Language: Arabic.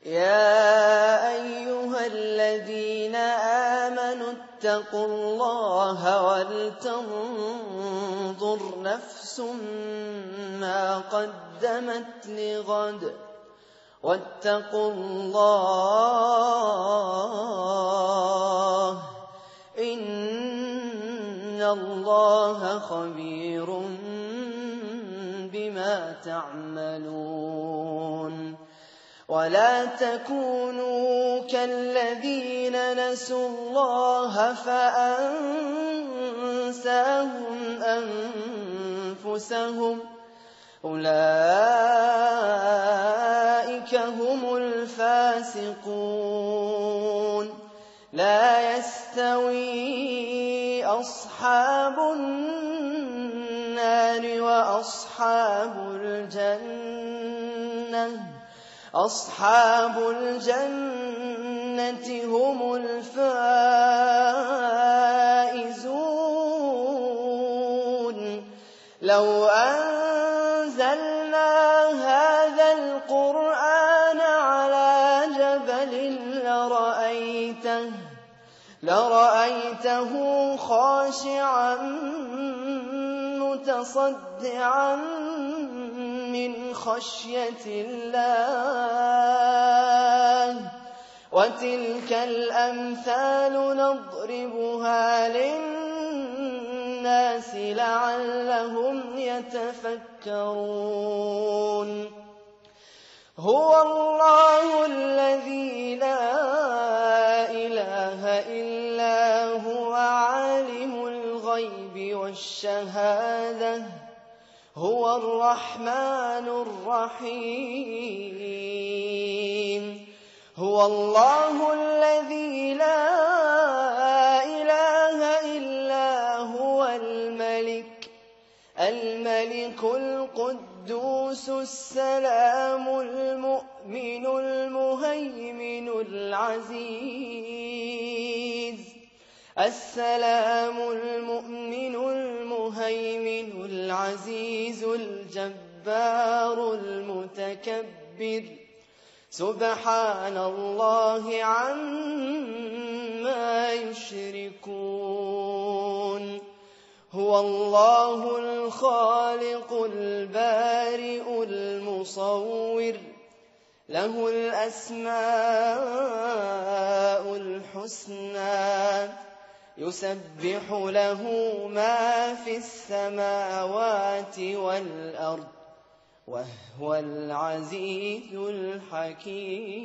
يا أيها الذين آمنوا اتقوا الله ولتنظر نفس ما قدمت لغد واتقوا الله إن الله خبير بما تعملون ولا تكونوا كالذين نسوا الله فأنساهم أنفسهم أولئك هم الفاسقون لا يستوي أصحاب النار وأصحاب الجنة أصحاب الجنة هم الفائزون لو أنزلنا هذا القرآن على جبل لرأيته خاشعا متصدعا من خشية الله وتلك الأمثال نضربها للناس لعلهم يتفكرون هو الله الذي لا إله إلا هو عالم الغيب والشهادة هو الرحمن الرحيم هو الله الذي لا إله إلا هو الملك القدوس السلام المؤمن المهيمن العزيز الجبار المتكبر سبحان الله عما يشركون هو الله الخالق البارئ المصور له الأسماء الحسنى يسبح له ما في السماوات والأرض وهو العزيز الحكيم